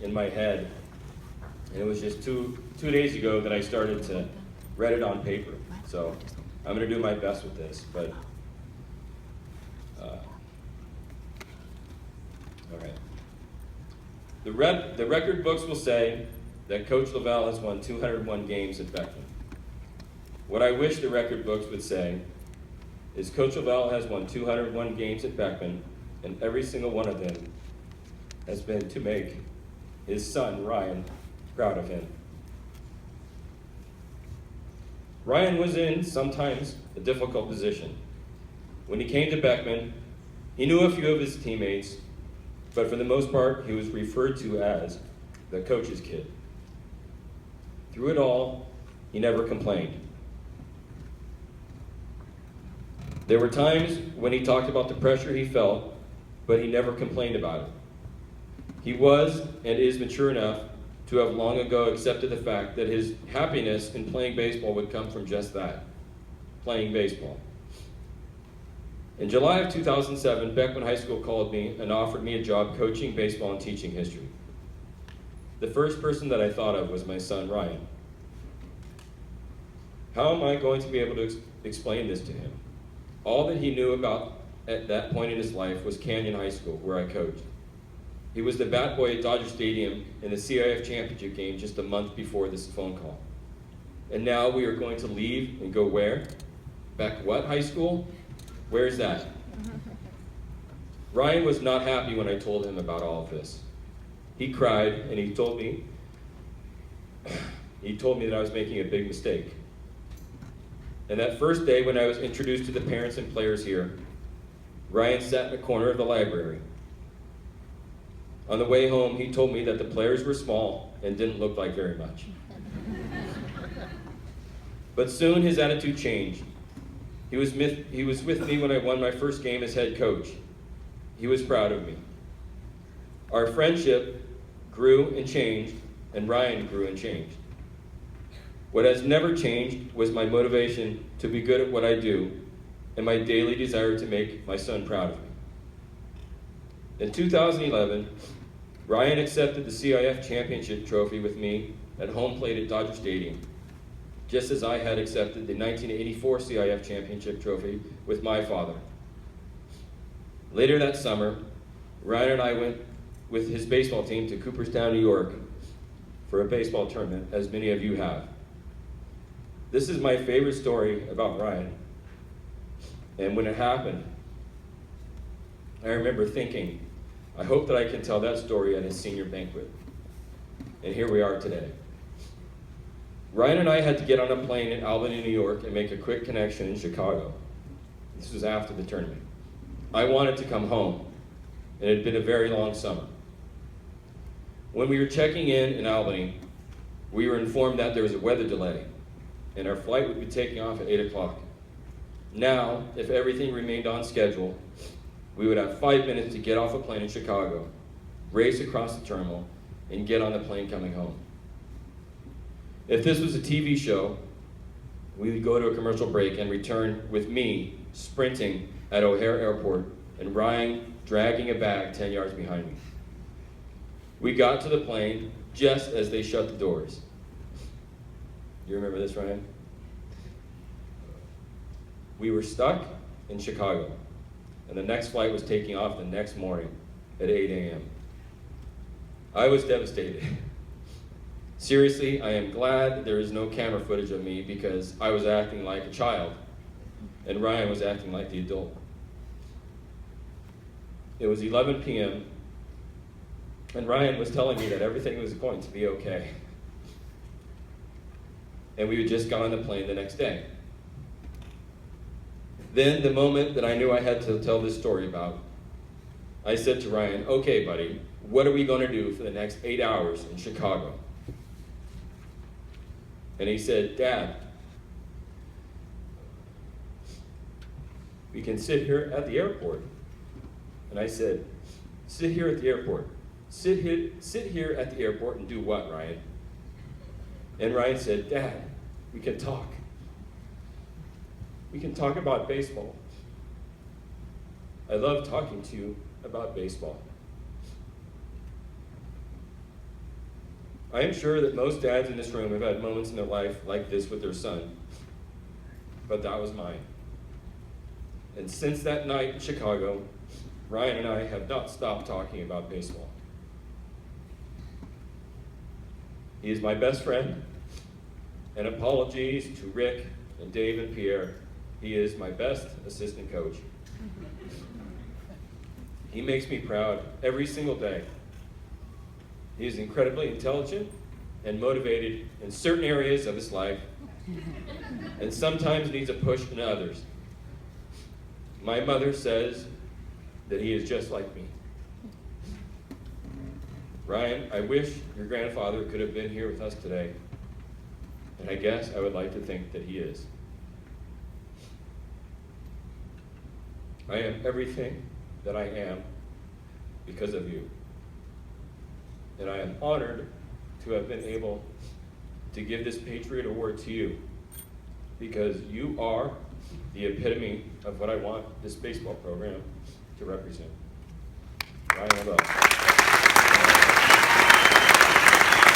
in my head. And it was just two days ago that I started to write it on paper. So I'm going to do my best with this. But all right. The record books will say that Coach Lavalle has won 201 games at Beckman. What I wish the record books would say is Coach Lavalle has won 201 games at Beckman, and every single one of them has been to make his son, Ryan, proud of him. Ryan was in sometimes a difficult position. When he came to Beckman, he knew a few of his teammates, but for the most part, he was referred to as the coach's kid. Through it all, he never complained. There were times when he talked about the pressure he felt, but he never complained about it. He was and is mature enough to have long ago accepted the fact that his happiness in playing baseball would come from just that, playing baseball. In July of 2007, Beckman High School called me and offered me a job coaching baseball and teaching history. The first person that I thought of was my son, Ryan. How am I going to be able to explain this to him? All that he knew about at that point in his life was Canyon High School, where I coached. He was the bat boy at Dodger Stadium in the CIF championship game just a month before this phone call. And now we are going to leave and go where? Back what high school? Where is that? Ryan was not happy when I told him about all of this. He cried and he told me that I was making a big mistake. And that first day when I was introduced to the parents and players here, Ryan sat in a corner of the library. On the way home, he told me that the players were small and didn't look like very much. But soon his attitude changed. He was with me when I won my first game as head coach. He was proud of me. Our friendship grew and changed, and Ryan grew and changed. What has never changed was my motivation to be good at what I do and my daily desire to make my son proud of me. In 2011, Ryan accepted the CIF championship trophy with me at home plate at Dodger Stadium, just as I had accepted the 1984 CIF championship trophy with my father. Later that summer, Ryan and I went with his baseball team to Cooperstown, New York for a baseball tournament, as many of you have. This is my favorite story about Ryan. And when it happened, I remember thinking, I hope that I can tell that story at his senior banquet. And here we are today. Ryan and I had to get on a plane in Albany, New York and make a quick connection in Chicago. This was after the tournament. I wanted to come home, and it had been a very long summer. When we were checking in Albany, we were informed that there was a weather delay, and our flight would be taking off at 8 o'clock. Now, if everything remained on schedule, we would have 5 minutes to get off a plane in Chicago, race across the terminal, and get on the plane coming home. If this was a TV show, we would go to a commercial break and return with me sprinting at O'Hare Airport and Ryan dragging a bag 10 yards behind me. We got to the plane just as they shut the doors. You remember this, Ryan? We were stuck in Chicago, and the next flight was taking off the next morning at 8 a.m. I was devastated. Seriously, I am glad there is no camera footage of me because I was acting like a child, and Ryan was acting like the adult. It was 11 p.m., and Ryan was telling me that everything was going to be okay. And we had just got on the plane the next day. Then, the moment that I knew I had to tell this story about, I said to Ryan, okay, buddy, what are we going to do for the next 8 hours in Chicago? And he said, Dad, we can sit here at the airport. And I said, sit here at the airport. Sit here at the airport and do what, Ryan? And Ryan said, Dad, we can talk. We can talk about baseball. I love talking to you about baseball. I am sure that most dads in this room have had moments in their life like this with their son, but that was mine. And since that night in Chicago, Ryan and I have not stopped talking about baseball. He is my best friend, and apologies to Rick and Dave and Pierre, he is my best assistant coach. He makes me proud every single day. He is incredibly intelligent and motivated in certain areas of his life, and sometimes needs a push in others. My mother says that he is just like me. Ryan, I wish your grandfather could have been here with us today, and I guess I would like to think that he is. I am everything that I am because of you. And I am honored to have been able to give this Patriot Award to you, because you are the epitome of what I want this baseball program to represent. Ryan Lavalle.